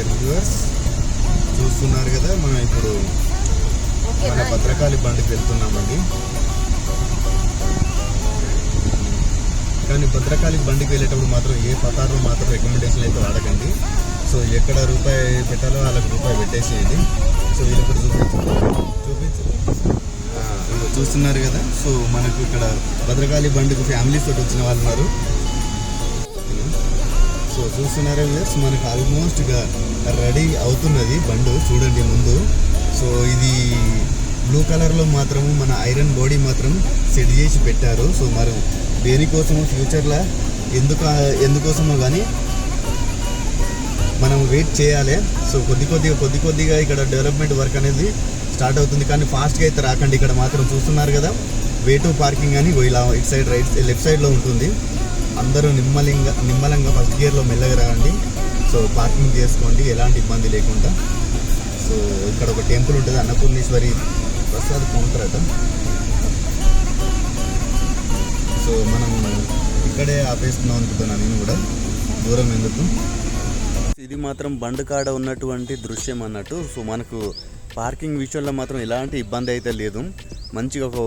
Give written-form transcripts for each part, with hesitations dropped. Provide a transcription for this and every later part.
Dear viewers, చూస్తున్నారు కదా మనం ఇప్పుడు మన భద్రకాళి బండికి వెళ్తున్నామండి. కానీ భద్రకాళి బండికి వెళ్ళేటప్పుడు మాత్రం ఏ పతారు మాత్రం రికమెండేషన్ అయితే వాడకండి. సో ఎక్కడ రూపాయి పెట్టాలో వాళ్ళకి రూపాయి పెట్టేసేయండి. సో వీళ్ళు ఇక్కడ చూపించు చూస్తున్నారు కదా. సో మనకు ఇక్కడ భద్రకాళి బండికి ఫ్యామిలీస్ తోటి వచ్చిన వాళ్ళు ఉన్నారు. సో చూస్తున్నారా వ్యూవర్స్, మనకు ఆల్మోస్ట్గా రెడీ అవుతున్నది బండు. చూడండి ముందు. సో ఇది బ్లూ కలర్లో మాత్రము మన ఐరన్ బాడీ మాత్రం సెట్ చేసి పెట్టారు. సో మరి దేనికోసమో ఫ్యూచర్లో ఎందుకోసమో కానీ మనం వెయిట్ చేయాలి. సో కొద్ది కొద్దిగా ఇక్కడ డెవలప్మెంట్ వర్క్ అనేది స్టార్ట్ అవుతుంది. కానీ ఫాస్ట్గా అయితే రాకండి. ఇక్కడ మాత్రం చూస్తున్నారు కదా, వే టు పార్కింగ్ అని ఇలా ఇటు సైడ్ లెఫ్ట్ సైడ్లో ఉంటుంది. అందరూ నిమ్మలంగా ఫస్ట్ గేర్లో మెల్లగా రాండి. సో పార్కింగ్ చేసుకోండి ఎలాంటి ఇబ్బంది లేకుండా. సో ఇక్కడ ఒక టెంపుల్ ఉంటుంది, అన్నపూర్ణేశ్వరి ప్రసాద్ కౌంటర్ అట. సో మనం ఇక్కడే ఆపేస్తున్నాం అనుకుంటున్నాను నేను కూడా, దూరం ఎందుకు. ఇది మాత్రం బండ్ కాడ ఉన్నటువంటి దృశ్యం అన్నట్టు. సో మనకు పార్కింగ్ విషయంలో మాత్రం ఎలాంటి ఇబ్బంది అయితే లేదు. మంచిగా ఒక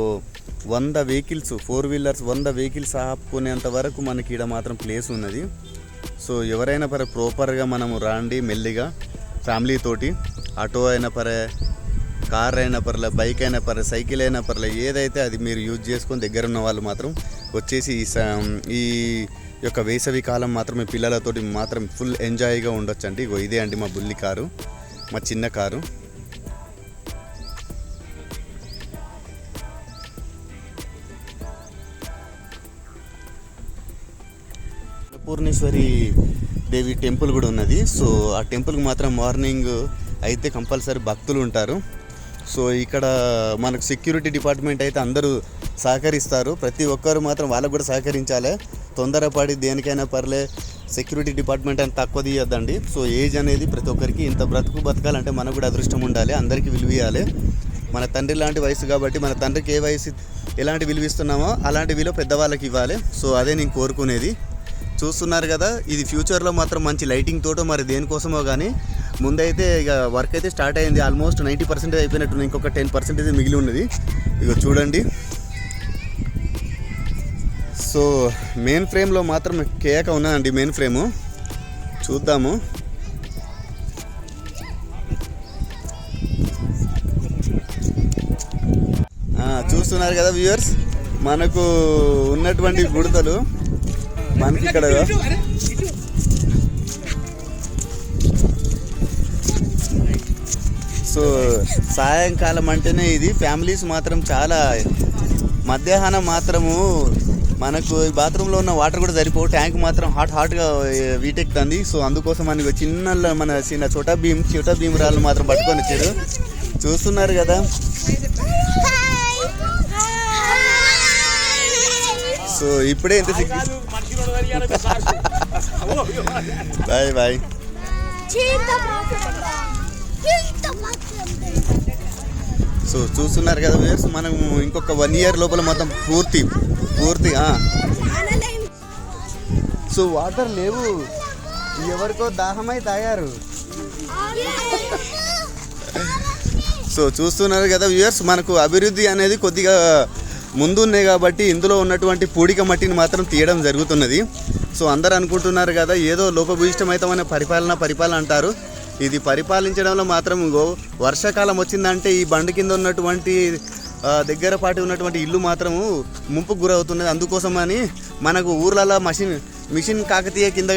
100 వెహికల్స్ 4 వీలర్స్ 100 వెహికల్స్ ఆపుకునేంత వరకు మనకి ఇక్కడ మాత్రం ప్లేస్ ఉన్నది. సో ఎవరైనా ప్రాపర్గా మనము రాండి మెల్లిగా ఫ్యామిలీ తోటి. ఆటో అయినా పరే, కార్ అయినా పర్లే, బైక్ అయినా పర్లే, సైకిల్ అయినా పర్లే, ఏదైతే అది మీరు యూజ్ చేసుకొని దగ్గర ఉన్న వాళ్ళు మాత్రం వచ్చేసి ఈ యొక్క వేసవి కాలం మాత్రం మీ పిల్లలతోటి మాత్రం ఫుల్ ఎంజాయ్గా ఉండొచ్చు అండి. ఇదే అండి మా బుల్లి కారు, మా చిన్న కారు. అన్నపూర్ణేశ్వరి దేవి టెంపుల్ కూడా ఉన్నది. సో ఆ టెంపుల్కి మాత్రం మార్నింగ్ అయితే కంపల్సరీ భక్తులు ఉంటారు. సో ఇక్కడ మనకు సెక్యూరిటీ డిపార్ట్మెంట్ అయితే అందరూ సహకరిస్తారు. ప్రతి ఒక్కరు మాత్రం వాళ్ళకు కూడా సహకరించాలి. తొందరపడి దేనికైనా పర్లే సెక్యూరిటీ డిపార్ట్మెంట్ అని తక్కువ తీయద్దండి. సో ఏజ్ అనేది ప్రతి ఒక్కరికి ఇంత బతకాలంటే మనకు కూడా అదృష్టం ఉండాలి. అందరికీ విలువియాలి. మన తండ్రి లాంటి వయసు కాబట్టి మన తండ్రికి ఏ వయసు ఎలాంటి విలువిస్తున్నామో అలాంటి విలువ పెద్దవాళ్ళకి ఇవ్వాలి. సో అదే నేను కోరుకునేది. చూస్తున్నారు కదా, ఇది ఫ్యూచర్లో మాత్రం మంచి లైటింగ్ తోటో మరి దేనికోసమో కానీ ముందైతే ఇక వర్క్ అయితే స్టార్ట్ అయింది. ఆల్మోస్ట్ 90% అయిపోయినట్టు, ఇంకొక 10% మిగిలి ఉన్నది. ఇక చూడండి. సో మెయిన్ ఫ్రేమ్లో మాత్రం కేక ఉన్నదండి. మెయిన్ ఫ్రేము చూద్దాము. చూస్తున్నారు కదా వ్యూవర్స్, మనకు ఉన్నటువంటి గుడతలు మనకి ఇక్కడ సో సాయంకాలం అంటేనే ఇది ఫ్యామిలీస్ మాత్రం చాలా, మధ్యాహ్నం మాత్రము మనకు బాత్రూంలో ఉన్న వాటర్ కూడా సరిపోవు, ట్యాంక్ మాత్రం హాట్గా వీటెక్కుతుంది. సో అందుకోసం మనకు చిన్న చోటా భీమ్ రాళ్ళు మాత్రం పట్టుకొని వచ్చారు. చూస్తున్నారు కదా. సో ఇప్పుడే ఎంత బాయ్ బాయ్. సో చూస్తున్నారు కదా వ్యూవర్స్, మనం ఇంకొక 1 year లోపల మొత్తం పూర్తి సో వాటర్ లేవు, ఎవరికో దాహమై తాగారు. సో చూస్తున్నారు కదా వ్యూవర్స్, మనకు అభివృద్ధి అనేది కొద్దిగా ముందున్నాయి కాబట్టి ఇందులో ఉన్నటువంటి పూడిక మట్టిని మాత్రం తీయడం జరుగుతున్నది. సో అందరు అనుకుంటున్నారు కదా ఏదో లోపభూయిష్టమైతమైన పరిపాలన అంటారు. ఇది పరిపాలించడంలో మాత్రం వర్షాకాలం వచ్చిందంటే ఈ బండి కింద ఉన్నటువంటి దగ్గర పాటి ఉన్నటువంటి ఇల్లు మాత్రము ముంపుకు గురవుతున్నది. అందుకోసమని మనకు ఊర్లలో మిషన్ కాకతీయ కింద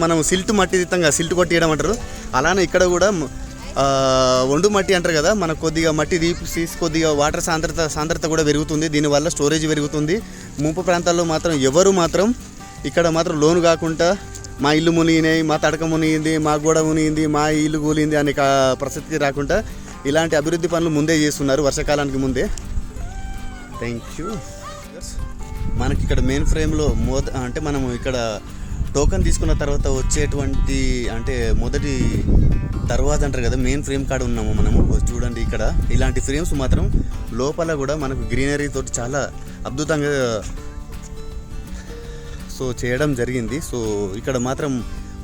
మనం సిల్ట్ మట్టి తీస్తాం కదా, సిల్ట్ కొట్టియడం అంటారు. అలానే ఇక్కడ కూడా ఒండు మట్టి అంటారు కదా, మనకు కొద్దిగా మట్టి తీసి కొద్దిగా వాటర్ సాంద్రత కూడా పెరుగుతుంది. దీనివల్ల స్టోరేజ్ పెరుగుతుంది. ముంపు ప్రాంతాల్లో మాత్రం ఎవరు మాత్రం ఇక్కడ మాత్రం లోను కాకుండా మా ఇల్లు మునిగినాయి, మా తడక మునిగింది, మా గోడ మునిగింది, మా ఇల్లు కూలింది అనే పరిస్థితికి రాకుండా ఇలాంటి అభివృద్ధి పనులు ముందే చేస్తున్నారు వర్షాకాలానికి ముందే. Thank you. మనకి ఇక్కడ మెయిన్ ఫ్రేమ్లో అంటే మనము ఇక్కడ టోకెన్ తీసుకున్న తర్వాత వచ్చేటువంటి అంటే మొదటి తర్వాత అంటారు కదా, మెయిన్ ఫ్రేమ్ కాడ ఉన్నాము మనము. చూడండి ఇక్కడ ఇలాంటి ఫ్రేమ్స్ మాత్రం లోపల కూడా మనకు గ్రీనరీ తోటి చాలా అద్భుతంగా సో చేయడం జరిగింది. సో ఇక్కడ మాత్రం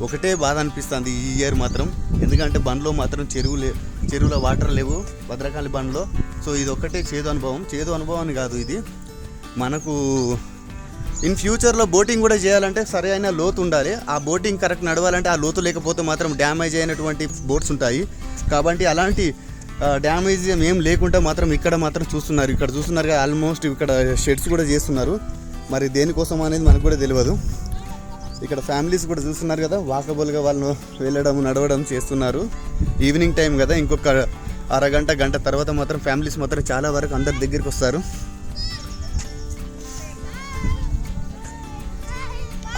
ఒకటే బాధ అనిపిస్తుంది ఈ ఇయర్ మాత్రం. ఎందుకంటే బండ్లో మాత్రం చెరువులో వాటర్ లేవు భద్రకాళి బండ్లో. సో ఇది ఒక్కటే చేదు అనుభవం అని కాదు, ఇది మనకు ఇన్ ఫ్యూచర్లో బోటింగ్ కూడా చేయాలంటే సరి అయిన లోతు ఉండాలి. ఆ బోటింగ్ కరెక్ట్ నడవాలంటే ఆ లోతు లేకపోతే మాత్రం డ్యామేజ్ అయినటువంటి బోట్స్ ఉంటాయి. కాబట్టి అలాంటి డ్యామేజ్ ఏం లేకుండా మాత్రం ఇక్కడ చూస్తున్నారు కదా, ఆల్మోస్ట్ ఇక్కడ షెడ్స్ కూడా చేస్తున్నారు. మరి దేనికోసం అనేది మనకు కూడా తెలియదు. ఇక్కడ ఫ్యామిలీస్ కూడా చూస్తున్నారు కదా, వాకబుల్గా వాళ్ళు వెళ్ళడం నడవడం చేస్తున్నారు. ఈవినింగ్ టైం కదా, ఇంకొక గంట తర్వాత మాత్రం ఫ్యామిలీస్ మాత్రం చాలా వరకు అందరి దగ్గరికి వస్తారు.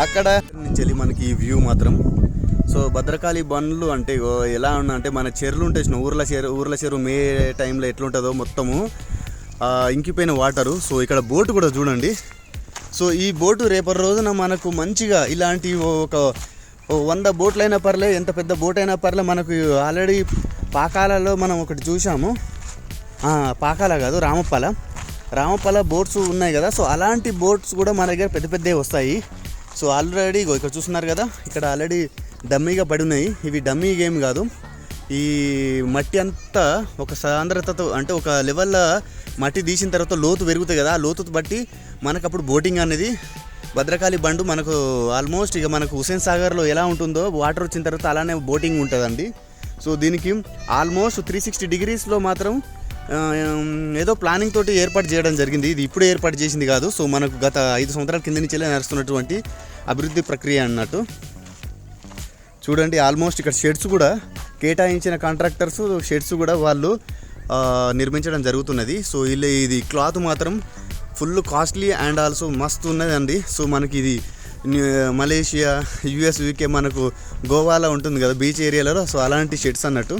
అక్కడ నుంచి మనకి ఈ వ్యూ మాత్రం. సో భద్రకాళి బండ్లు అంటే ఎలా ఉన్నా అంటే మన చెరువులు ఉంటాయి, ఊర్ల చెరువు మే టైంలో ఎట్లుంటుందో మొత్తము ఇంకిపోయిన వాటరు. సో ఇక్కడ బోటు కూడా చూడండి. సో ఈ బోటు రేపటి రోజున మనకు మంచిగా ఇలాంటి ఒక 100 బోట్లైనా పర్లే, ఎంత పెద్ద బోట్ అయినా పర్లే. మనకు ఆల్రెడీ పాకాలలో మనం ఒకటి చూసాము, పాకాల కాదు రామప్పల బోట్స్ ఉన్నాయి కదా. సో అలాంటి బోట్స్ కూడా మన దగ్గర పెద్ద పెద్దవి వస్తాయి. సో ఆల్రెడీ ఇక్కడ చూస్తున్నారు కదా, ఇక్కడ ఆల్రెడీ డమ్మీగా పడి ఉన్నాయి. ఇవి డమ్మీ గేమ్ కాదు, ఈ మట్టి అంతా ఒక సాంద్రతతో అంటే ఒక లెవెల్లో మట్టి తీసిన తర్వాత లోతు పెరుగుతాయి కదా, ఆ లోతు బట్టి మనకు అప్పుడు బోటింగ్ అనేది భద్రకాళి బండు మనకు ఆల్మోస్ట్ ఇక మనకు హుసేన్ సాగర్లో ఎలా ఉంటుందో వాటర్ వచ్చిన తర్వాత అలానే బోటింగ్ ఉంటుందండి. సో దీనికి ఆల్మోస్ట్ 360 డిగ్రీస్లో మాత్రం ఏదో ప్లానింగ్ తోటి ఏర్పాటు చేయడం జరిగింది. ఇది ఇప్పుడు ఏర్పాటు చేసింది కాదు. సో మనకు గత 5 సంవత్సరాల కింద నుంచే నడుస్తున్నటువంటి అభివృద్ధి ప్రక్రియ అన్నట్టు. చూడండి ఆల్మోస్ట్ ఇక్కడ షెడ్స్ కూడా కేటాయించిన కాంట్రాక్టర్స్ షెడ్స్ కూడా వాళ్ళు నిర్మించడం జరుగుతున్నది. సో ఇది క్లాత్ మాత్రం ఫుల్ కాస్ట్లీ అండ్ ఆల్సో మస్తు ఉన్నదండి. సో మనకి ఇది మలేషియా, యూఎస్, యూకే, మనకు గోవాలో ఉంటుంది కదా బీచ్ ఏరియాలలో. సో అలాంటి షెడ్స్ అన్నట్టు.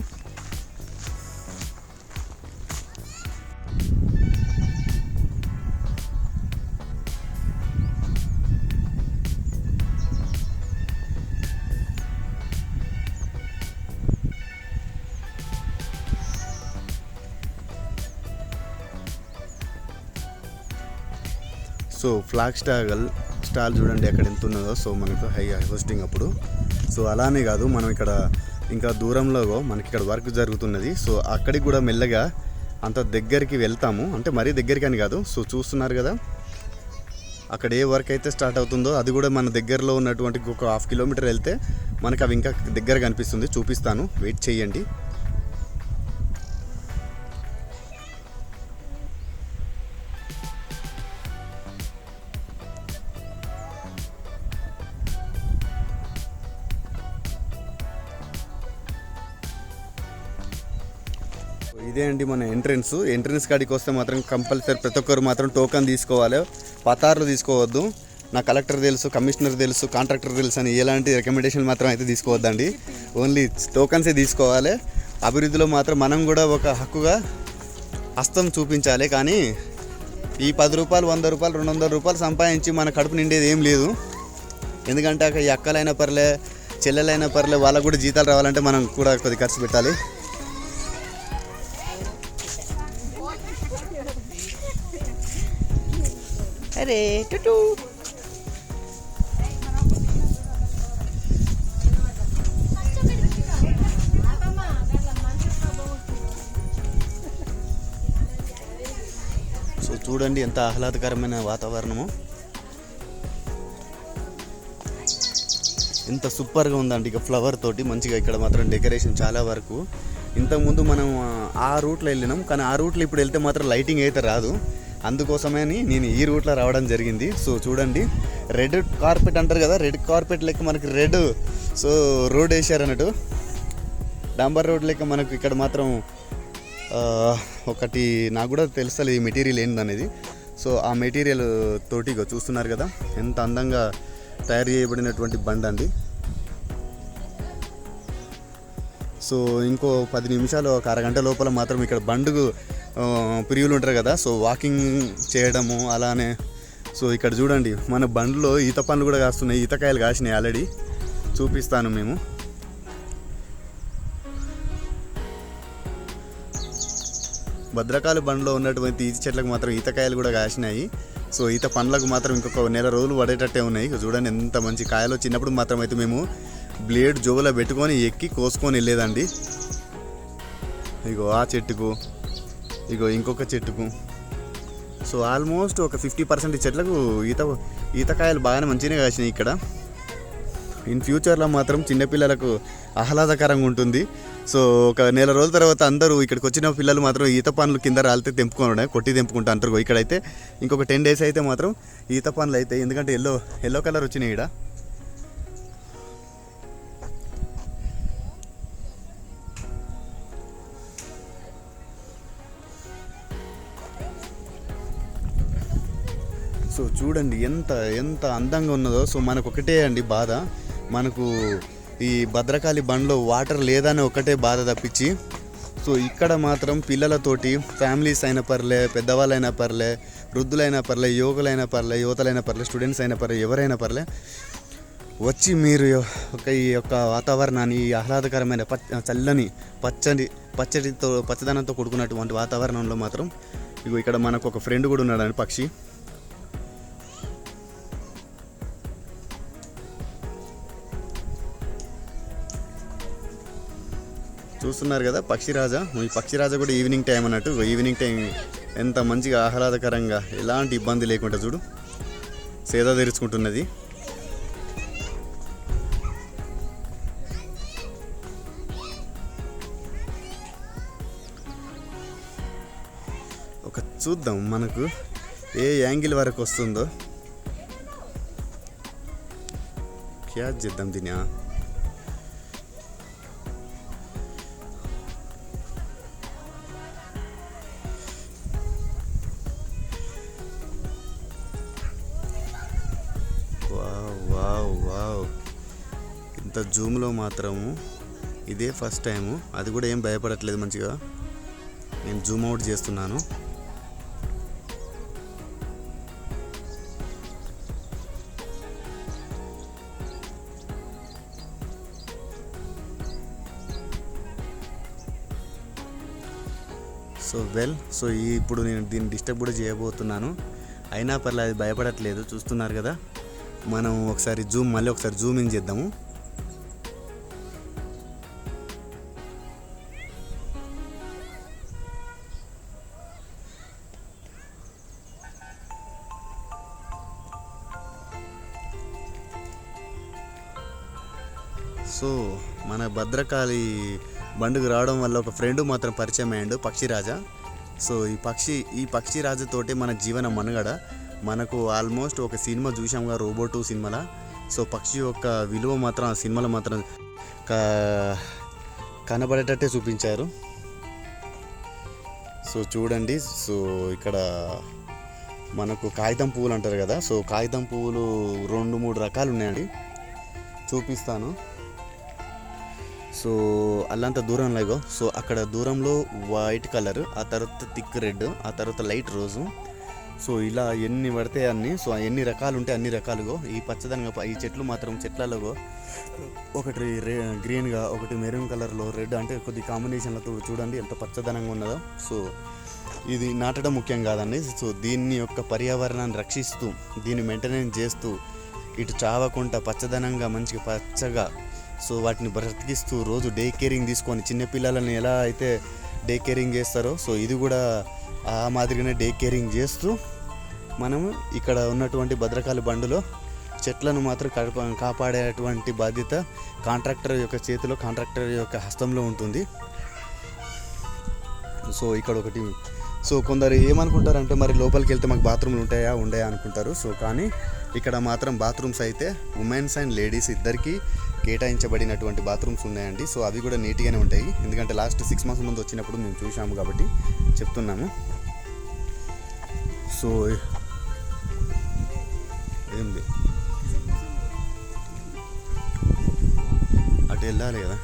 సో ఫ్లాగ్ స్టాల్ చూడండి అక్కడ ఎంత ఉన్నదో. సో మనకు హై హోస్టింగ్ అప్పుడు. సో అలానే కాదు, మనం ఇక్కడ ఇంకా దూరంలో మనకి ఇక్కడ వర్క్ జరుగుతున్నది. సో అక్కడికి కూడా మెల్లగా అంత దగ్గరికి వెళ్తాము, అంటే మరీ దగ్గరికి అని కాదు. సో చూస్తున్నారు కదా అక్కడ ఏ వర్క్ అయితే స్టార్ట్ అవుతుందో అది కూడా మన దగ్గరలో ఉన్నటువంటి ఒక 1/2 కిలోమీటర్ వెళ్తే మనకు అవి ఇంకా దగ్గర కనిపిస్తుంది. చూపిస్తాను, వెయిట్ చేయండి. ఇదే అండి మన ఎంట్రన్స్ కాడికి వస్తే మాత్రం కంపల్సరీ ప్రతి ఒక్కరు మాత్రం టోకన్ తీసుకోవాలి, పతార్లు తీసుకోవద్దు. నా కలెక్టర్ తెలుసు, కమిషనర్ తెలుసు, కాంట్రాక్టర్ తెలుసు అని ఎలాంటి రికమెండేషన్ మాత్రం అయితే తీసుకోవద్దండి. ఓన్లీ టోకన్సే తీసుకోవాలి. అభివృద్ధిలో మాత్రం మనం కూడా ఒక హక్కుగా హస్తం చూపించాలి. కానీ ఈ 10 రూపాయలు, 100 రూపాయలు, 200 రూపాయలు సంపాదించి మన కడుపు నిండేది ఏం లేదు. ఎందుకంటే అక్కడ ఈ అక్కలైనా పర్లే, చెల్లెలైనా పర్లే, వాళ్ళకు కూడా జీతాలు రావాలంటే మనం కూడా కొద్ది ఖర్చు పెట్టాలి. అరే టుటూ సో చూడండి ఎంత ఆహ్లాదకరమైన వాతావరణము, ఎంత సూపర్గా ఉందండి. ఇక ఫ్లవర్ తోటి మంచిగా ఇక్కడ మాత్రం డెకరేషన్ చాలా వరకు. ఇంతకుముందు మనం ఆ రూట్లో వెళ్ళినాం, కానీ ఆ రూట్లో ఇప్పుడు వెళ్తే మాత్రం లైటింగ్ అయితే రాదు. అందుకోసమే నేను ఈ రూట్లో రావడం జరిగింది. సో చూడండి రెడ్ కార్పెట్ అంటారు కదా, రెడ్ కార్పెట్ లెక్క మనకి రెడ్ సో రోడ్ వేసారు అన్నట్టు, డాంబర్ రోడ్ లెక్క మనకు ఇక్కడ మాత్రం ఒకటి నాకు కూడా తెలుస్తలేదు ఈ మెటీరియల్ ఏందనేది. సో ఆ మెటీరియల్ తోటి చూస్తున్నారు కదా ఎంత అందంగా తయారు చేయబడినటువంటి బండి అండి. సో ఇంకో 10 నిమిషాలు, ఒక అరగంట లోపల మాత్రం ఇక్కడ బండుకు ప్రియులు ఉంటారు కదా, సో వాకింగ్ చేయడము అలానే. సో ఇక్కడ చూడండి మన బండ్లో ఈత పండ్లు కూడా కాస్తున్నాయి, ఈతకాయలు కాసినాయి ఆల్రెడీ, చూపిస్తాను మేము. భద్రకాళి బండ్లో ఉన్నటువంటి ఈత చెట్లకు మాత్రం ఈతకాయలు కూడా కాసినాయి. సో ఈత పండ్లకు మాత్రం ఇంకొక నెల రోజులు పడేటట్టే ఉన్నాయి. చూడండి ఎంత మంచి కాయలు. చిన్నప్పుడు మాత్రం అయితే మేము బ్లేడ్ జోబులో పెట్టుకొని ఎక్కి కోసుకొని వెళ్ళేదండి. ఇగో ఆ చెట్టుకు, ఇగో ఇంకొక చెట్టుకు. సో ఆల్మోస్ట్ ఒక 50% చెట్లకు ఈతకాయలు బాగానే మంచిగానే కాసినాయి ఇక్కడ. ఇన్ ఫ్యూచర్లో మాత్రం చిన్నపిల్లలకు ఆహ్లాదకరంగా ఉంటుంది. సో ఒక నెల రోజుల తర్వాత అందరూ ఇక్కడికి వచ్చిన పిల్లలు మాత్రం ఈత పండ్లు కింద రాలితే తెంపుకోండి, కొట్టి తెంపుకుంటా అంటారు. ఇక్కడైతే ఇంకొక 10 days అయితే మాత్రం ఈత పండ్లు అయితే, ఎందుకంటే ఎల్లో కలర్ వచ్చినాయి ఇక్కడ. సో చూడండి ఎంత అందంగా ఉన్నదో. సో మనకు ఒకటే అండి బాధ, మనకు ఈ భద్రకాళి బండ్లో వాటర్ లేదని ఒకటే బాధ తప్పించి, సో ఇక్కడ మాత్రం పిల్లలతోటి ఫ్యామిలీస్ అయినా పర్లే, పెద్దవాళ్ళైనా పర్లే, వృద్ధులైనా పర్లే, యువకులైనా పర్లే, యువతలైనా పర్లే, స్టూడెంట్స్ అయినా పర్లే, ఎవరైనా పర్లే వచ్చి మీరు ఈ యొక్క వాతావరణాన్ని, ఈ ఆహ్లాదకరమైన చల్లని పచ్చదనంతో కూడుకున్నటువంటి వాతావరణంలో మాత్రం ఇగో ఇక్కడ మనకు ఒక ఫ్రెండ్ కూడా ఉన్నాడండి, పక్షి. చూస్తున్నారు కదా పక్షిరాజా. ఈ పక్షిరాజా కూడా ఈవినింగ్ టైం అన్నట్టు. ఈవినింగ్ టైం ఎంత మంచిగా ఆహ్లాదకరంగా ఎలాంటి ఇబ్బంది లేకుండా చూడు సేద తెరుచుకుంటున్నది. ఒక చూద్దాం మనకు ఏ యాంగిల్ వరకు వస్తుందో. క్యాచ్ చేద్దాం దీని. వావ్, ఇంత జూమ్లో మాత్రము ఇదే ఫస్ట్ టైము. అది కూడా ఏం భయపడట్లేదు, మంచిగా నేను జూమ్ అవుట్ చేస్తున్నాను. సో ఇప్పుడు నేను దీన్ని డిస్టర్బ్ కూడా చేయబోతున్నాను. అయినా పర్లేదు, అది భయపడట్లేదు. చూస్తున్నారు కదా. మనం మళ్ళీ ఒకసారి జూమింగ్ చేద్దాము. సో మన భద్రకాళి బండుకు రావడం వల్ల ఒక ఫ్రెండ్ మాత్రం పరిచయం అయ్యాడు, పక్షిరాజా. సో ఈ పక్షిరాజుతోటి మన జీవన మనుగడ. మనకు ఆల్మోస్ట్ ఒక సినిమా చూసాముగా, రోబోట్ సినిమాలో. సో పక్షి యొక్క విలువ మాత్రం ఆ సినిమాలో మాత్రం కనబడేటట్టే చూపించారు. సో చూడండి. సో ఇక్కడ మనకు కాగితం పువ్వులు అంటారు కదా. సో కాగితం పువ్వులు 2-3 రకాలు ఉన్నాయండి, చూపిస్తాను. సో అల్లంత దూరంలో ఇగో. సో అక్కడ దూరంలో వైట్ కలర్, ఆ తర్వాత థిక్ రెడ్, ఆ తర్వాత లైట్ రోజు. సో ఇలా ఎన్ని పడితే అన్ని. సో ఎన్ని రకాలు ఉంటే అన్ని రకాలుగో. ఈ పచ్చదనంగా ఈ చెట్లు మాత్రం చెట్లలో ఒకటి గ్రీన్గా, ఒకటి మెరూన్ కలర్లో, రెడ్, అంటే కొద్ది కాంబినేషన్లతో చూడండి ఎంత పచ్చదనంగా ఉన్నదో. సో ఇది నాటడం ముఖ్యం కాదండి. సో దీన్ని యొక్క పర్యావరణాన్ని రక్షిస్తూ, దీన్ని మెయింటెనెన్స్ చేస్తూ, ఇటు చావకుండా పచ్చదనంగా మంచిగా పచ్చగా, సో వాటిని బ్రతికిస్తూ రోజు డే కేరింగ్ తీసుకొని, చిన్నపిల్లలని ఎలా అయితే డే కేరింగ్ చేస్తారో, సో ఇది కూడా ఆ మాదిరిగానే డే కేరింగ్ చేస్తూ మనము ఇక్కడ ఉన్నటువంటి భద్రకాళి బండులో చెట్లను మాత్రం కాపాడేటువంటి బాధ్యత కాంట్రాక్టర్ యొక్క చేతిలో, కాంట్రాక్టర్ యొక్క హస్తంలో ఉంటుంది. సో ఇక్కడ ఒకటి. సో కొందరు ఏమనుకుంటారంటే మరి లోపలికి వెళ్తే మాకు బాత్రూమ్లు ఉండయా అనుకుంటారు. సో కానీ ఇక్కడ మాత్రం బాత్రూమ్స్ అయితే ఉమెన్స్ అండ్ లేడీస్ ఇద్దరికి కేటాయించబడినటువంటి బాత్రూమ్స్ ఉన్నాయండి. సో అవి కూడా నీట్గానే ఉంటాయి, ఎందుకంటే లాస్ట్ 6 months ముందు వచ్చినప్పుడు మేము చూసాము కాబట్టి చెప్తున్నాము. సో ఏంది అటు వెళ్ళాలి కదా.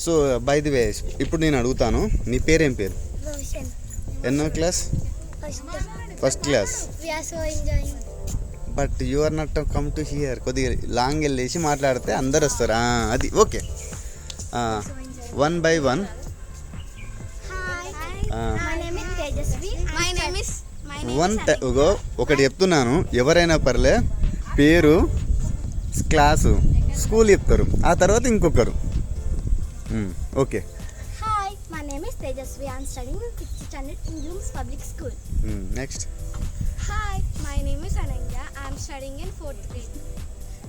సో బై ది వే, ఇప్పుడు నేను అడుగుతాను, నీ పేరేం పేరు? ఎన్నో class? First class. But you are not come to here. కొద్దిగా లాంగ్ వెళ్ళేసి మాట్లాడితే అందరు వస్తారు. అది ఓకే. 1 by 1. ఒకటి చెప్తున్నాను, ఎవరైనా పర్లే, పేరు, క్లాసు, స్కూల్ చెప్తారు, ఆ తర్వాత ఇంకొకరు. Okay. Hi, my name is Tejasvi. I am studying in 6th standard in Blooms Public School. Next. Hi, my name is Ananya. I am studying in 4th grade.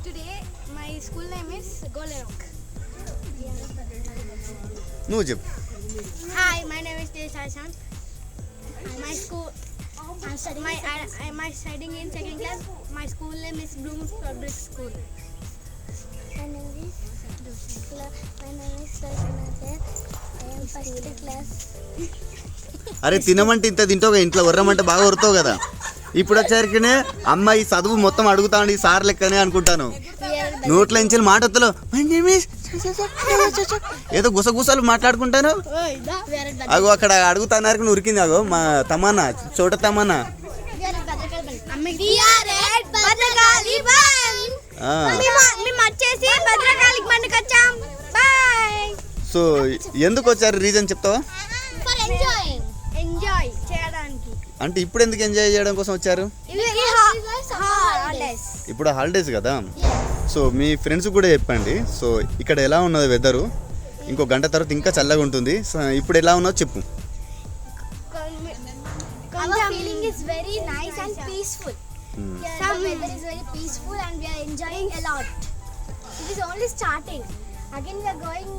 Today, my school name is Golerok. నువ్వు చెప్పు. Hi, my name is Tejashan. My school, I'm studying in 2nd class. My school name is Blooms Public School. My name is Saraswati. I am 1st class. అరే తినమంటే ఇంత తింటావు, ఇంట్లో వర్రమంటే బాగా వరుతావు కదా. ఇప్పుడు వచ్చేసరికినే అమ్మాయి చదువు మొత్తం అడుగుతాను ఈ సార్ లెక్కనే అనుకుంటాను. నోట్ల నుంచి మాట వత్తలో ఏదో గుసగుసలు మాట్లాడుకుంటాను. అగో అక్కడ అడుగుతాన్నారు నువ్వు ఉరికింది. అగో మా తమన్నా, చోట తమన్నా. సో ఎందుకు వచ్చారు, రీజన్ చెప్తావా? ఎంజాయ్ చేయడానికి. అంటే ఇప్పుడు ఎందుకు ఎంజాయ్ చేయడం కోసం వచ్చారు? ఇప్పుడు హాలిడేస్ కదా. సో మీ ఫ్రెండ్స్ కూడా చెప్పండి. సో ఇక్కడ ఎలా ఉన్నది వెదరు, ఇంకో గంట తర్వాత ఇంకా చల్లగా ఉంటుంది. సో ఇప్పుడు ఎలా ఉన్నదో చెప్పు. Our feeling is very nice and peaceful. Here the weather is very peaceful and we are enjoying a lot. It is only starting. Again we are going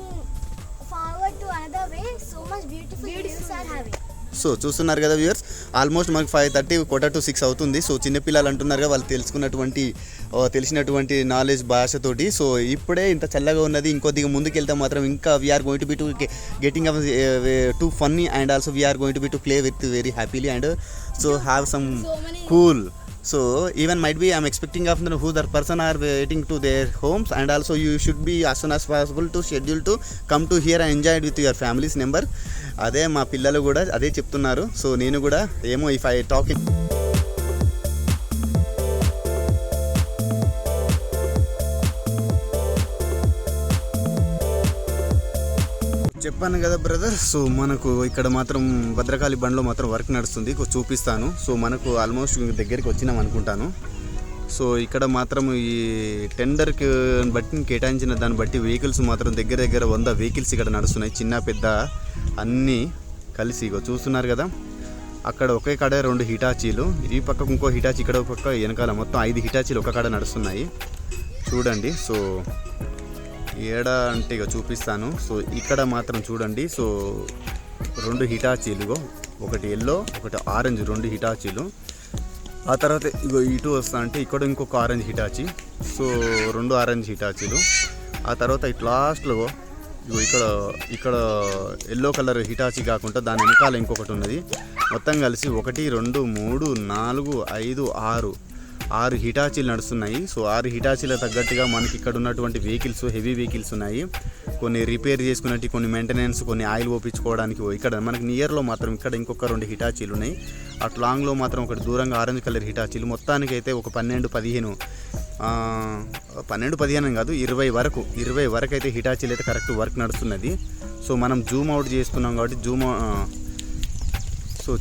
forward to another way. So much beautiful views are having. So చూస్తున్నారు కదా viewers, almost మనకు 5:30 4:45 అవుతుంది. So చిన్నపిల్లలు అంటున్నారు కదా, వాళ్ళు తెలిసినటువంటి knowledge భాషతోటి. So ఇప్పుడే ఇంత చల్లగా ఉన్నది, ఇంకొద్దిగా ముందుకు వెళ్తే మాత్రం ఇంకా we are going to be to getting to funny and also we are going to be to play with very happily and so have some cool. So even might be I'm expecting of who the person are waiting to their homes and also you should be as soon as possible to schedule to come to here and enjoy it with your family's member. అదే మా పిల్లలు కూడా అదే చెప్తున్నారు. So నేను కూడా ఏమో if I talk చెప్పాను కదా బ్రదర్. సో మనకు ఇక్కడ మాత్రం భద్రకాళి బండ్లో మాత్రం వర్క్ నడుస్తుంది, చూపిస్తాను. సో మనకు ఆల్మోస్ట్ దగ్గరికి వచ్చినాం అనుకుంటాను. సో ఇక్కడ మాత్రం ఈ టెండర్కి బట్టి కేటాయించిన దాన్ని బట్టి వెహికల్స్ మాత్రం దగ్గర 100 వెహికల్స్ ఇక్కడ నడుస్తున్నాయి, చిన్న పెద్ద అన్నీ కలిసి. చూస్తున్నారు కదా, అక్కడ ఒకే కాడ 2 హిటాచీలు, ఈ పక్కకు ఇంకో హిటాచీ, ఇక్కడ ఒక పక్క వెనకాల మొత్తం 5 హిటాచీలు ఒక కాడ నడుస్తున్నాయి చూడండి. సో ఏడా అంటే ఇక చూపిస్తాను. సో ఇక్కడ మాత్రం చూడండి. సో 2 హిటాచీలు, ఒకటి ఎల్లో ఒకటి ఆరెంజ్, 2 హిటాచీలు. ఆ తర్వాత ఇగో ఇటు వస్తా అంటే ఇక్కడ ఇంకొక ఆరెంజ్ హిటాచీ. సో 2 ఆరెంజ్ హిటాచీలు. ఆ తర్వాత ఇటు లాస్ట్లో ఇగో ఇక్కడ ఎల్లో కలర్ హిటాచీ కాకుండా దాని వెనకాల ఇంకొకటి ఉన్నది. మొత్తం కలిసి 1 2 3 4 5 6 హిటాచీలు నడుస్తున్నాయి. సో 6 హిటాచీల తగ్గట్టుగా మనకి ఇక్కడ ఉన్నటువంటి వెహికల్స్ హెవీ వెహికల్స్ ఉన్నాయి. కొన్ని రిపేర్ చేసుకున్నట్టు, కొన్ని మెయింటెనెన్స్, కొన్ని ఆయిల్ పోపించుకోవడానికి. ఇక్కడ మనకి నియర్లో మాత్రం ఇక్కడ ఇంకొక 2 హిటాచీలు ఉన్నాయి. అటు లాంగ్లో మాత్రం ఒకటి దూరంగా ఆరెంజ్ కలర్ హిటాచీలు. మొత్తానికి అయితే ఒక 12 15 కాదు 20 వరకు అయితే హిటాచీలు అయితే కరెక్ట్ వర్క్ నడుస్తున్నది. సో మనం జూమ్ అవుట్ చేస్తున్నాం కాబట్టి సో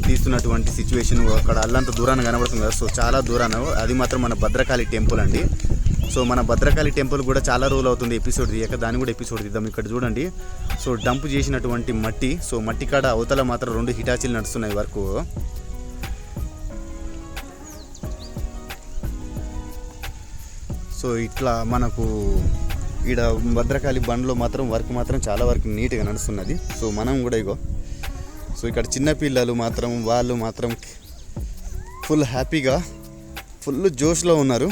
తీస్తున్నటువంటి సిచ్యువేషన్ అక్కడ అల్లంత దూరాన కనబడుతుంది కదా. సో చాలా దూరాన, అది మాత్రం మన భద్రకాళి టెంపుల్ అండి. సో మన భద్రకాళి టెంపుల్ కూడా చాలా రోజులు అవుతుంది ఎపిసోడ్ తీయక, దాన్ని కూడా ఎపిసోడ్ తీద్దాం. ఇక్కడ చూడండి, సో డంప్ చేసినటువంటి మట్టి. సో మట్టి కాడ అవతల మాత్రం 2 హిటాచీలు నడుస్తున్నాయి వరకు. సో ఇట్లా మనకు ఈడ భద్రకాళి బండ్లో మాత్రం వర్క్ మాత్రం చాలా వరకు నీట్గా నడుస్తున్నది. సో మనం కూడా ఇగో, సో ఇక్కడ చిన్నపిల్లలు మాత్రం వాళ్ళు మాత్రం ఫుల్ హ్యాపీగా ఫుల్ జోష్లో ఉన్నారు.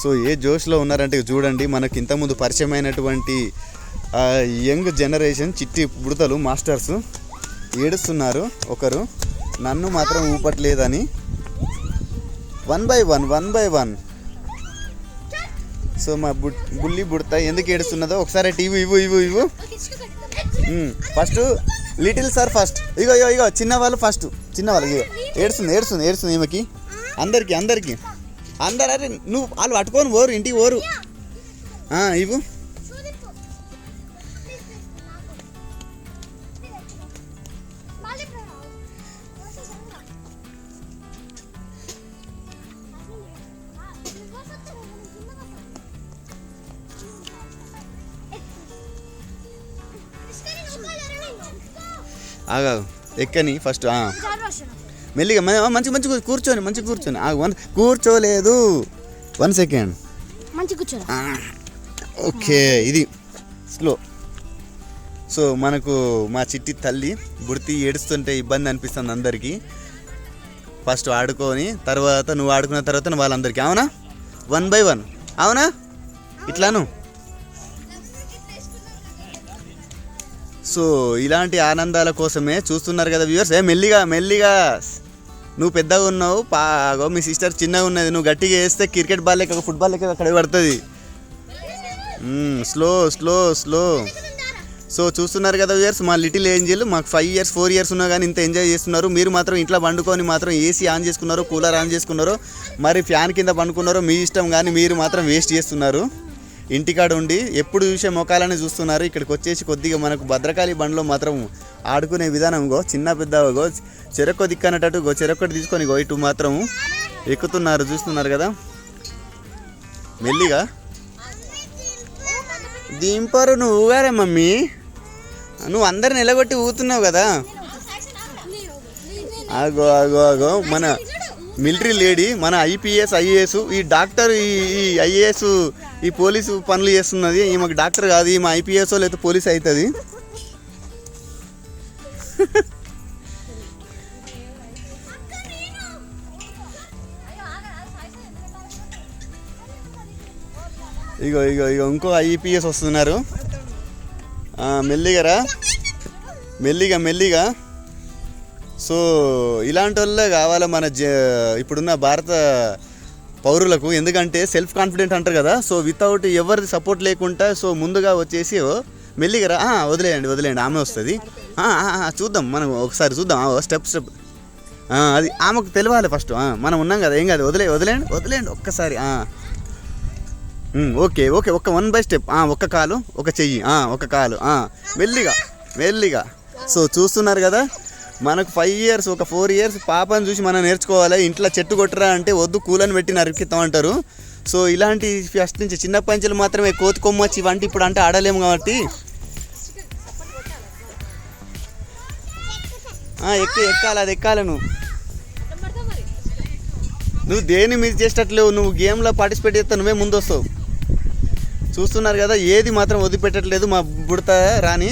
సో ఏ జోష్లో ఉన్నారంటే చూడండి, మనకి ఇంతకుముందు పరిచయమైనటువంటి యంగ్ జనరేషన్ చిట్టి బుడతలు మాస్టర్స్ ఏడుస్తున్నారు. ఒకరు నన్ను మాత్రం ఊపట్లేదని 1 by 1. సో మా బుల్లి బుడత ఎందుకు ఏడుస్తున్నదో ఒకసారి టీవీ ఇవ్వు. First little sir first. ఇగో చిన్నవాళ్ళు ఫస్ట్. చిన్నవాళ్ళు ఇగో ఏడుస్తుంది ఈమెకి. అందరికీ అందరు అరే నువ్వు వాళ్ళు పట్టుకొని పోరు ఇంటికి పోరు ఇవ్వు ఆగా ఎక్కని ఫస్ట్ మెల్లిగా మంచిగా కూర్చొని కూర్చోలేదు 1 సెకండ్ మంచి కూర్చో. ఓకే ఇది స్లో. సో మనకు మా చిట్టి తల్లి బుర్తి ఏడుస్తుంటే ఇబ్బంది అనిపిస్తుంది అందరికీ. ఫస్ట్ ఆడుకొని తర్వాత నువ్వు ఆడుకున్న తర్వాత వాళ్ళందరికీ అవునా 1 by 1 అవునా ఇట్లాను. సో ఇలాంటి ఆనందాల కోసమే చూస్తున్నారు కదా వ్యూవర్స్. మెల్లిగా నువ్వు పెద్దగా ఉన్నావు పాగో మీ సిస్టర్ చిన్నగా ఉన్నది, నువ్వు గట్టిగా వేస్తే క్రికెట్ బాల్ లెక్క ఫుట్బాల్ లెక్క అక్కడ పడుతుంది. స్లో. సో చూస్తున్నారు కదా వ్యూవర్స్ మా లిటిల్ ఏంజిల్ మాకు 5 years 4 years ఉన్నా కానీ ఇంత ఎంజాయ్ చేస్తున్నారు. మీరు మాత్రం ఇంట్లో పండుకొని మాత్రం ఏసీ ఆన్ చేసుకున్నారు, కూలర్ ఆన్ చేసుకున్నారు, మరి ఫ్యాన్ కింద పండుకున్నారో మీ ఇష్టం, కానీ మీరు మాత్రం వేస్ట్ చేస్తున్నారు. ఇంటికాడ ఉండి ఎప్పుడు చూసే మొఖాలని చూస్తున్నారు. ఇక్కడికి వచ్చేసి కొద్దిగా మనకు భద్రకాళి బండ్లో మాత్రం ఆడుకునే విధానం చిన్న పెద్ద చెరొక్క దిక్కనట్టు చెరొక్కటి తీసుకొని ఇటు మాత్రం ఎక్కుతున్నారు చూస్తున్నారు కదా. మెల్లిగా దింపరు నువ్వు ఊగారే మమ్మీ, నువ్వు అందరిని ఎలగొట్టి ఊగుతున్నావు కదా. ఆగో మన మిలిటరీ లేడీ, మన IPS IAS ఈ డాక్టర్ ఈ IAS ఈ పోలీసు పనులు చేస్తున్నది. ఈమెకు డాక్టర్ కాదు, ఈమె IPS లేకపోతే పోలీస్ అవుతుంది. ఇగో ఇంకో IPS వస్తున్నారు. మెల్లిగా. సో ఇలాంటి వాళ్ళే కావాలి మన ఇప్పుడున్న భారత పౌరులకు. ఎందుకంటే సెల్ఫ్ కాన్ఫిడెంట్ అంటారు కదా. సో వితౌట్ ఎవరిది సపోర్ట్ లేకుండా సో ముందుగా వచ్చేసి మెల్లిగా వదిలేయండి ఆమె వస్తుంది. చూద్దాం మనం ఒకసారి చూద్దాం స్టెప్ అది ఆమెకు తెలియాలి ఫస్ట్. మనం ఉన్నాం కదా, ఏం కాదు, వదిలేయండి ఒక్కసారి. ఓకే ఒక 1 by step. ఒక కాలు ఒక చెయ్యి, ఒక కాలు మెల్లిగా. సో చూస్తున్నారు కదా మనకు 5 years ఒక 4 years పాపని చూసి మనం నేర్చుకోవాలి. ఇంట్లో చెట్టు కొట్టరా అంటే వద్దు కూలని పెట్టి నరికిస్తాం అంటారు. సో ఇలాంటి ఫస్ట్ నుంచి చిన్న పంచులు మాత్రమే కోతి కొమ్మచ్చి ఇవంటి ఇప్పుడు అంటే ఆడలేము కాబట్టి ఎక్కాలి నువ్వు దేన్ని మిస్ చేసేటట్లేవు. నువ్వు గేమ్లో పార్టిసిపేట్ చేస్తే నువ్వే ముందు వస్తావు. చూస్తున్నారు కదా ఏది మాత్రం వదిలిపెట్టట్లేదు మా బుడత రాని.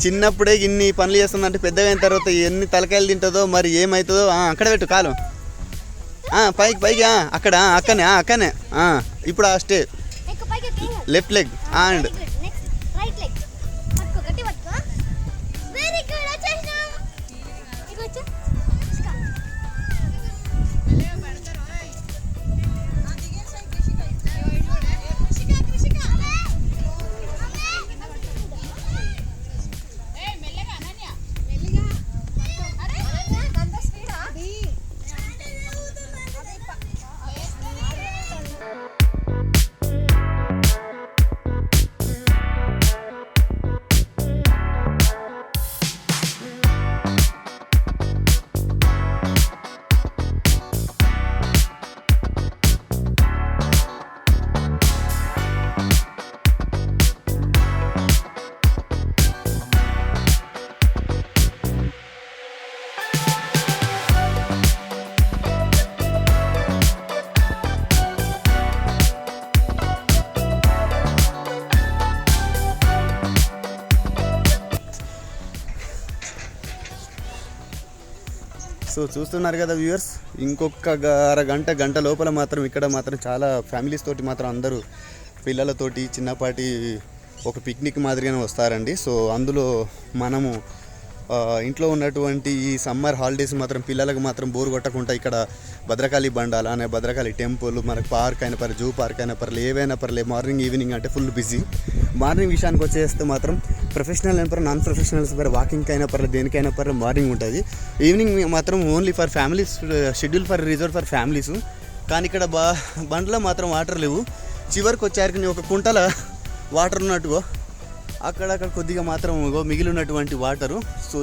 చిన్నప్పుడే ఇన్ని పనులు చేస్తుందంటే పెద్దగా అయిన తర్వాత ఎన్ని తలకాయలు తింటుందో మరి ఏమవుతుందో. అక్కడ పెట్టు కాలు పైకి అక్కనే ఇప్పుడు stay left leg and so చూస్తున్నారు కదా వ్యూవర్స్, ఇంకొక గంట లోపల మాత్రం ఇక్కడ మాత్రం చాలా ఫ్యామిలీస్ తోటి మాత్రం అందరూ పిల్లలతోటి చిన్నపాటి ఒక పిక్నిక్ మాదిరిగానే వస్తారండి. సో అందులో మనము ఇంట్లో ఉన్నటువంటి ఈ సమ్మర్ హాలిడేస్ మాత్రం పిల్లలకు మాత్రం బోర్ కొట్టకుండా ఇక్కడ భద్రకాళి బండ అలానే భద్రకాళి టెంపుల్ మనకు పార్క్ అయినా పర్లేదు, జూ పార్క్ అయినా పర్లేదు, ఏవైనా పర్లేదు, మార్నింగ్ ఈవినింగ్ అంటే ఫుల్ బిజీ. మార్నింగ్ విషయానికి వచ్చేస్తే మాత్రం ప్రొఫెషనల్ అయినా పర్లేదు, నాన్ ప్రొఫెషనల్స్ పర్లేదు, వాకింగ్కి అయినా పర్లేదు, దేనికైనా పర్లేదు మార్నింగ్ ఉంటుంది. ఈవినింగ్ మాత్రం only for families, schedule for reserve for families. కానీ ఇక్కడ బండ్లో మాత్రం వాటర్ లేవు. చివరికి వచ్చారికి ఒక కుంటల వాటర్ ఉన్నట్టుగో అక్కడక్కడ కొద్దిగా మాత్రం మిగిలి ఉన్నటువంటి వాటరు. సో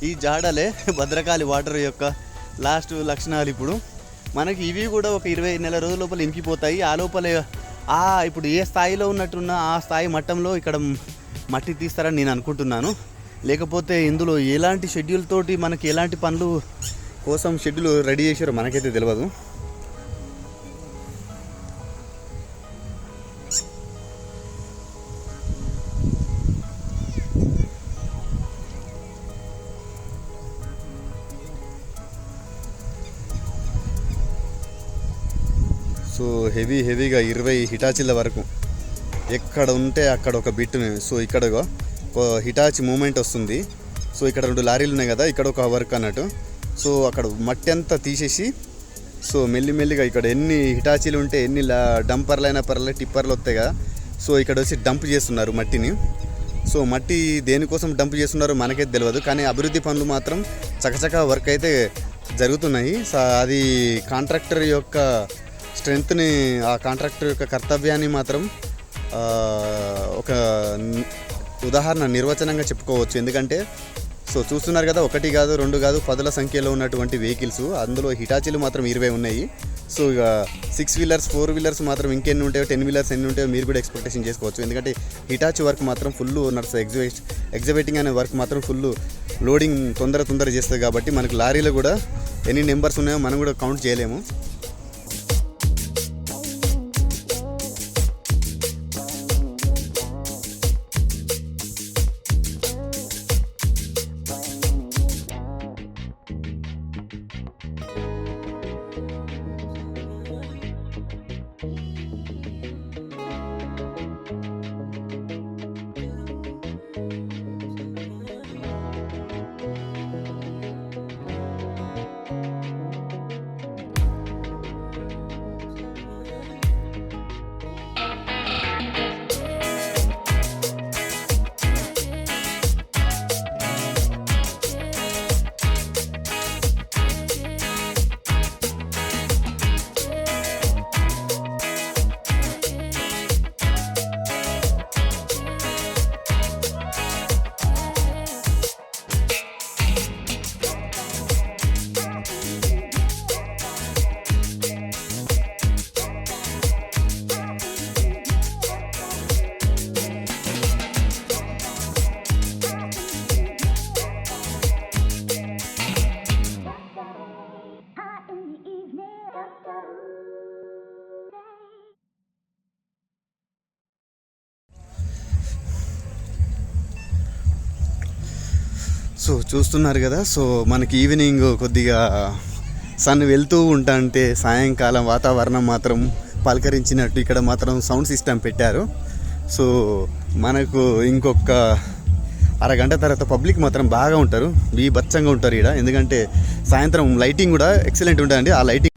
ఈ జాడలే భద్రకాళి వాటర్ యొక్క లాస్ట్ లక్షణాలు. ఇప్పుడు మనకి ఇవి కూడా ఒక 20 నెల రోజుల లోపల ఇంకిపోతాయి. ఆ లోపల ఇప్పుడు ఏ స్థాయిలో ఉన్నట్టున్న ఆ స్థాయి మట్టంలో ఇక్కడ మట్టి తీస్తారని నేను అనుకుంటున్నాను. లేకపోతే ఇందులో ఎలాంటి షెడ్యూల్ తోటి మనకి ఎలాంటి పనులు కోసం షెడ్యూల్ రెడీ చేశారో మనకైతే తెలియదు. సో హెవీగా 20 హిటాచీల వరకు ఎక్కడ ఉంటే అక్కడ ఒక బిట్ని. సో ఇక్కడ హిటాచి మూమెంట్ వస్తుంది. సో ఇక్కడ 2 లారీలు ఉన్నాయి కదా, ఇక్కడ ఒక వర్క్ అన్నట్టు. సో అక్కడ మట్టి అంతా తీసేసి సో మెల్లిమెల్లిగా ఇక్కడ ఎన్ని హిటాచీలు ఉంటే ఎన్ని డంపర్లు అయినా పర్లేదు, టిప్పర్లు వస్తాయి కదా. సో ఇక్కడ వచ్చి డంప్ చేస్తున్నారు మట్టిని. సో మట్టి దేనికోసం డంప్ చేస్తున్నారో మనకైతే తెలియదు, కానీ అభివృద్ధి పనులు మాత్రం చకచకా వర్క్ అయితే జరుగుతున్నాయి. అది కాంట్రాక్టర్ యొక్క స్ట్రెంగ్త్ని, ఆ కాంట్రాక్టర్ యొక్క కర్తవ్యాన్ని మాత్రం ఒక ఉదాహరణ నిర్వచనంగా చెప్పుకోవచ్చు. ఎందుకంటే సో చూస్తున్నారు కదా, 1 కాదు 2 కాదు 10ల సంఖ్యలో ఉన్నటువంటి వెహికల్స్, అందులో హిటాచీలు మాత్రం 20 ఉన్నాయి. సో ఇక 6 వీలర్స్ 4 వీలర్స్ మాత్రం ఇంకెన్ని ఉంటాయో, 10 వీలర్స్ ఎన్ని ఉంటాయో మీరు కూడా ఎక్స్పెక్టేషన్ చేసుకోవచ్చు. ఎందుకంటే హిటాచీ వర్క్ మాత్రం ఫుల్ నడుస్తుంది. ఎగ్జిబిటింగ్ అనే వర్క్ మాత్రం ఫుల్ లోడింగ్ తొందర చేస్తుంది. కాబట్టి మనకు లారీలో కూడా ఎన్ని నెంబర్స్ ఉన్నాయో మనం కూడా కౌంట్ చేయలేము. సో చూస్తున్నారు కదా, సో మనకి ఈవినింగ్ కొద్దిగా సన్ వెళ్తూ అంటే సాయంకాలం వాతావరణం మాత్రం పలకరించినట్టు ఇక్కడ మాత్రం సౌండ్ సిస్టమ్ పెట్టారు. సో మనకు ఇంకొక అరగంట తర్వాత పబ్లిక్ మాత్రం బాగా ఉంటారు, బీభత్సంగా ఉంటారు ఇక్కడ. ఎందుకంటే సాయంత్రం లైటింగ్ కూడా ఎక్సలెంట్ ఉంటుందండి. ఆ లైటింగ్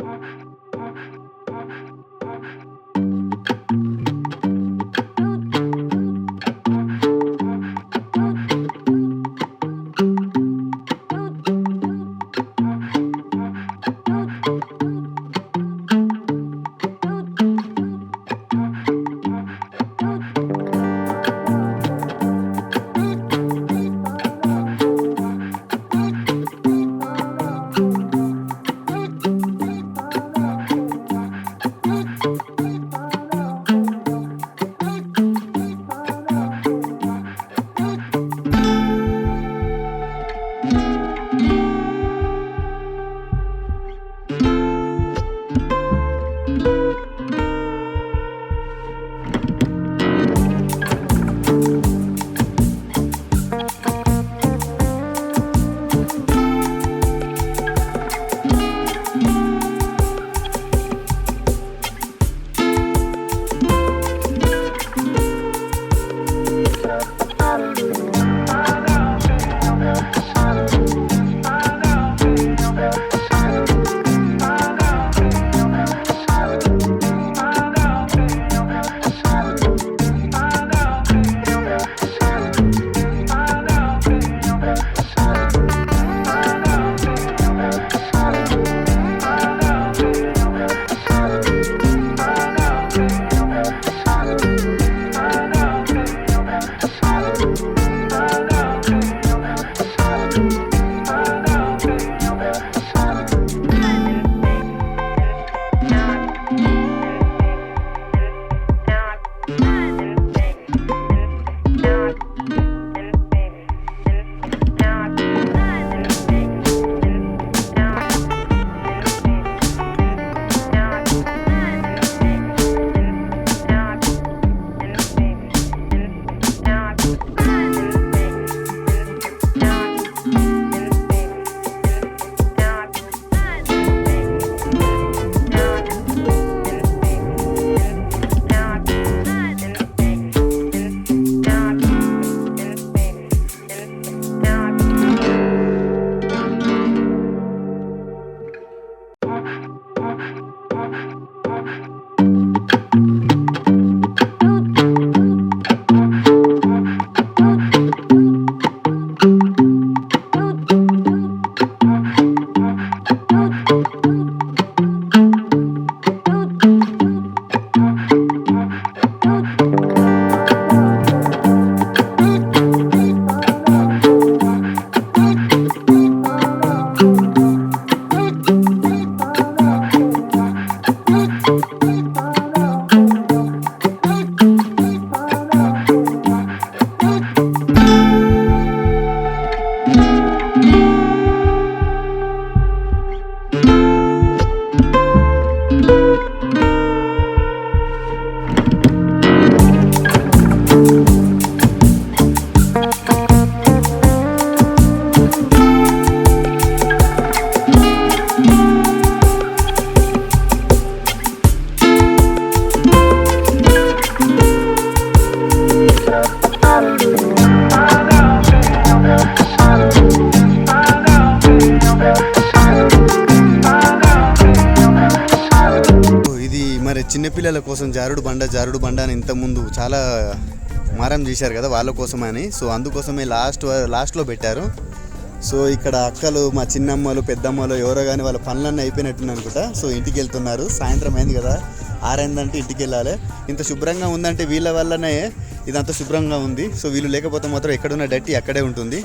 ఇది మరి చిన్నపిల్లల కోసం జారుడు బండ అని ఇంతకుముందు చాలా మారం చేశారు కదా వాళ్ళ కోసమని. సో అందుకోసమే లాస్ట్లో పెట్టారు. సో ఇక్కడ అక్కలు మా చిన్నమ్మలు పెద్దమ్మలు ఎవరో కానీ వాళ్ళ పనులన్నీ అయిపోయినట్టుంది అనుకుంటా. సో ఇంటికి వెళ్తున్నారు. సాయంత్రం అయింది కదా, 6 అయిందంటే ఇంటికి వెళ్ళాలి. ఇంత శుభ్రంగా ఉందంటే వీళ్ళ వల్లనే ఇదంతా శుభ్రంగా ఉంది. సో వీళ్ళు లేకపోతే మాత్రం ఎక్కడున్న డట్టి అక్కడే ఉంటుంది.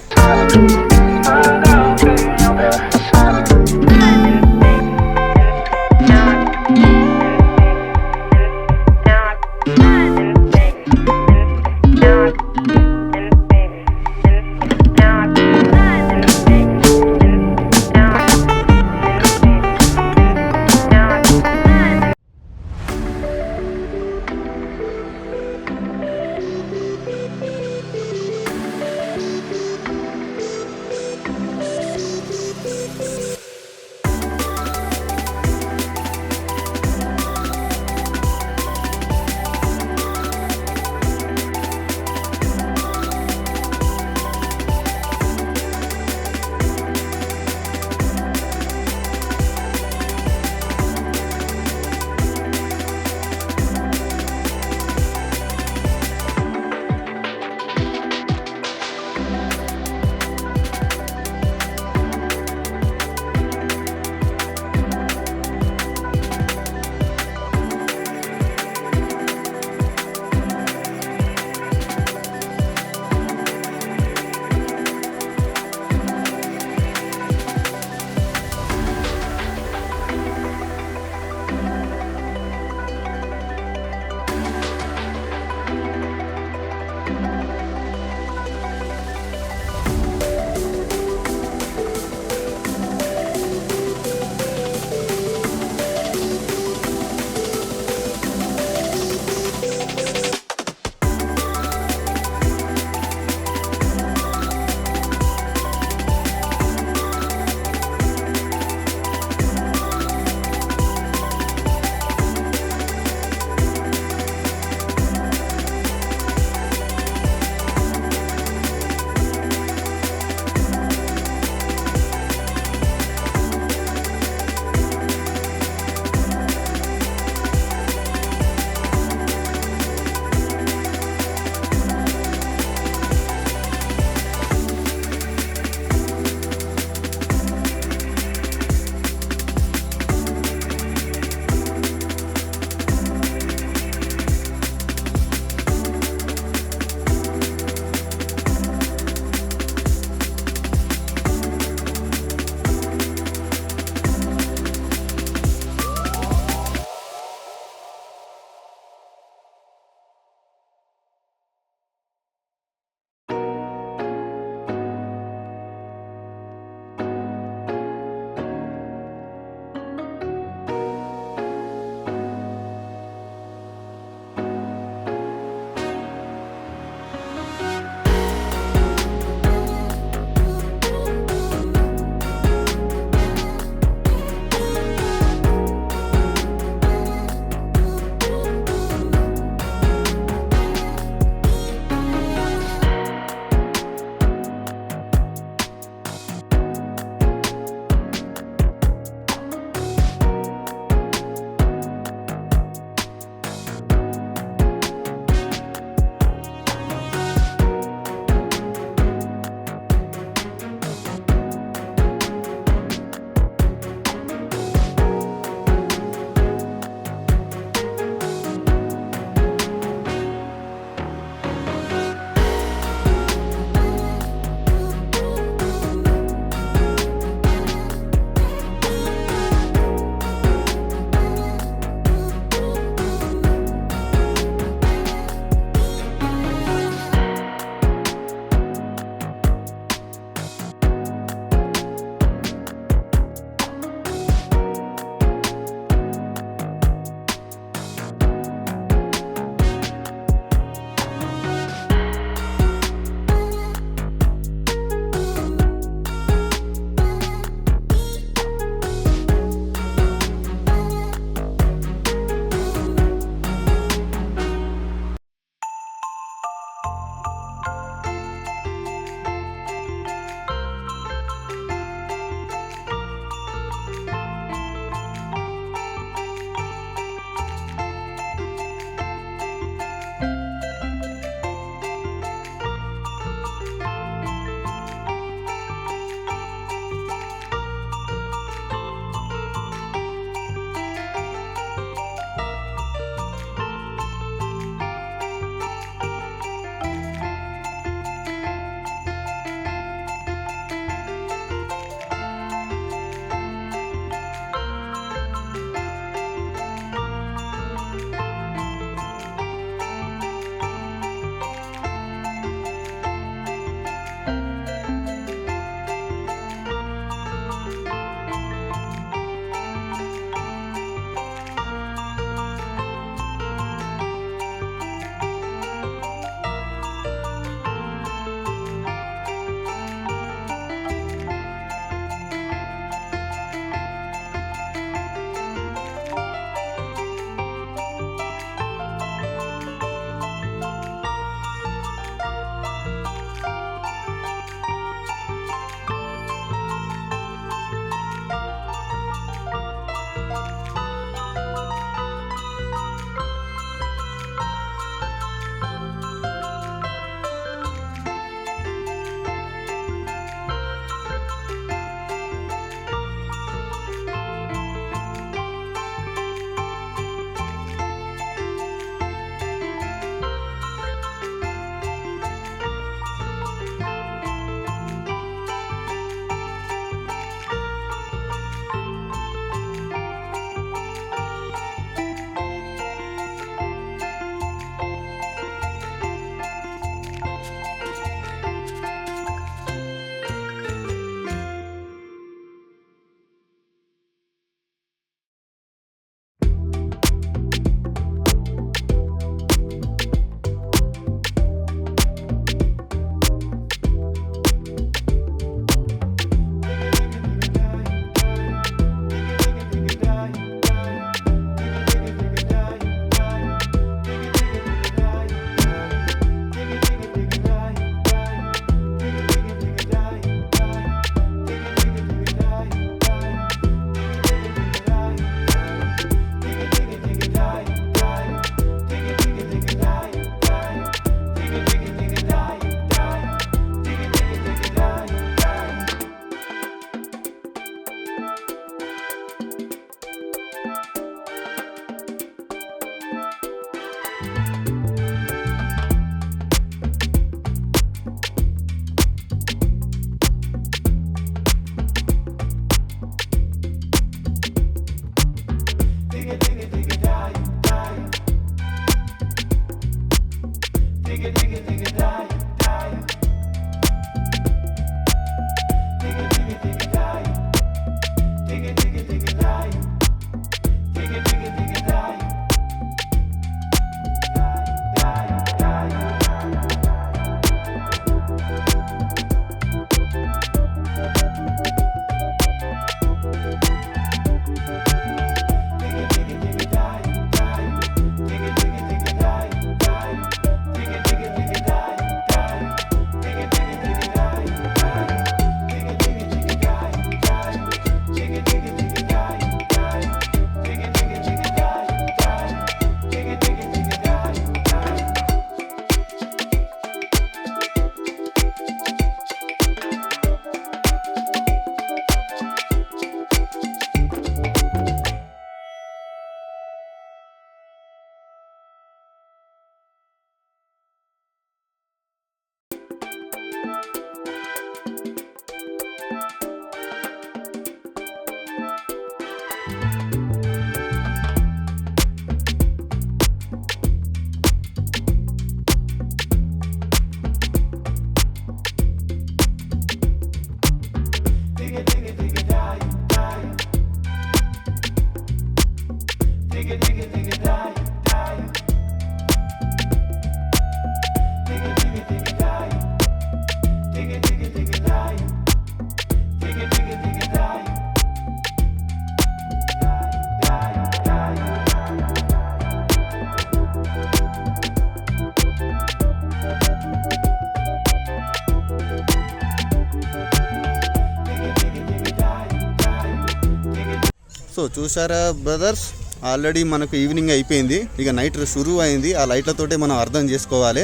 సో చూసారా బ్రదర్స్, ఆల్రెడీ మనకు ఈవినింగ్ అయిపోయింది, ఇక నైట్ షురూ అయింది. ఆ లైట్లతోటే మనం అర్థం చేసుకోవాలి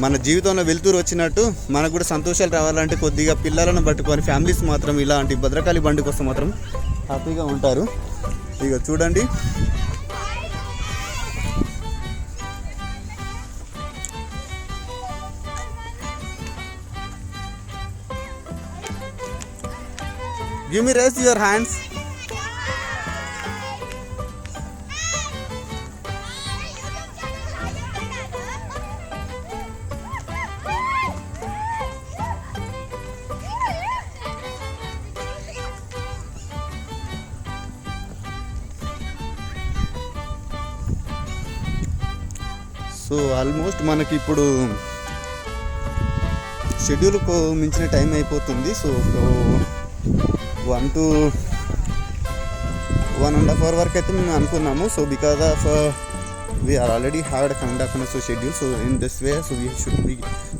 మన జీవితంలో వెలుతురు వచ్చినట్టు. మనకు కూడా సంతోషాలు రావాలంటే కొద్దిగా పిల్లలను పట్టుకొని ఫ్యామిలీస్ మాత్రం ఇలాంటి భద్రకాళి బండి కోసం మాత్రం హ్యాపీగా ఉంటారు. ఇక చూడండి, give me raise your hands. So almost మనకి ఇప్పుడు షెడ్యూల్కు మించిన టైం అయిపోతుంది. సో 1 to 1.5 hour వరకు అయితే మేము అనుకున్నాము. So because of we are already had a kind of an schedule, so in this way, so we should be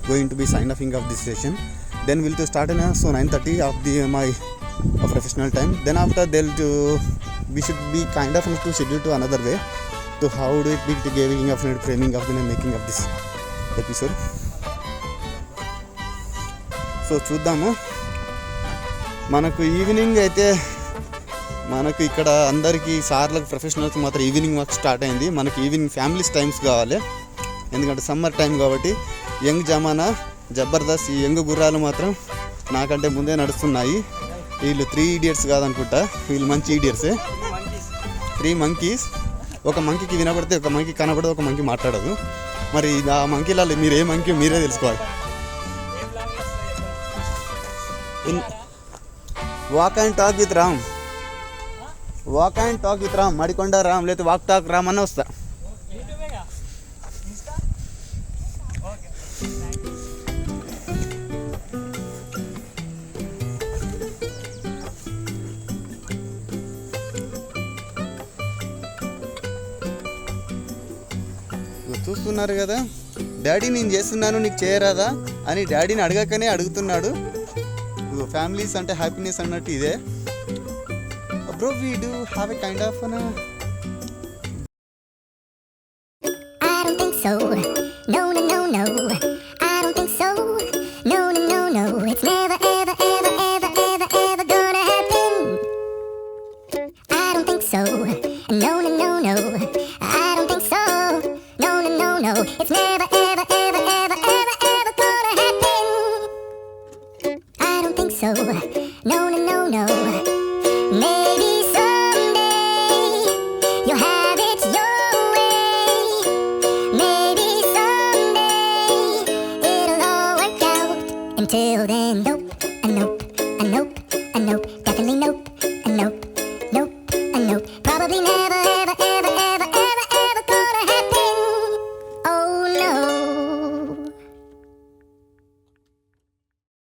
going to be sign offing of this session. Then we'll to start in 9:30 of the my professional time. Then after we should be kind of to schedule to another way to how do it be giving of framing of the making of this episode. So చూద్దాము. మనకు evening అయితే మనకు ఇక్కడ అందరికీ సార్లకు professionals మాత్రం evening work start అయింది. మనకి evening families times కావాలి, ఎందుకంటే సమ్మర్ టైం కాబట్టి. యంగ్ జమానా జబర్దస్త్, ఈ యంగ్ గుర్రాలు మాత్రం నాకంటే ముందే నడుస్తున్నాయి. వీళ్ళు 3 idiots కాదనుకుంటా, వీళ్ళు మంచి ఈడియట్సే. 3 monkeys. ఒక మంకీకి వినపడితే ఒక మంకీ కనపడదు, ఒక మంకీ మాట్లాడదు. మరి ఆ మంకీలలో మీరు ఏ మంకీ మీరే తెలుసుకోవాలి. Walk and talk with Ram, walk and talk with Ram, Madikonda Ram, లేకపోతే వాక్ టాక్ రామ్ అన్న వస్తా. చూస్తున్నారు కదా, డాడీ నేను చేస్తున్నాను నీకు చేయరాదా అని డాడీని అడగకనే అడుగుతున్నాడు. ఫ్యామిలీస్ అంటే హ్యాపీనెస్ అన్నట్టు ఇదే. Bro we do have a kind of I don't think so. No, no, no, no. I don't think so. No, no, no, no. It's never, ever, ever, ever, ever, ever gonna happen. I don't think so. No, no, no, no. I don't think so. No, no, no, no. It's never, ever, ever, ever, ever, ever gonna happen. I don't think so. No, no, no, no. Maybe someday Until then, nope, a nope, a nope, a nope, definitely nope.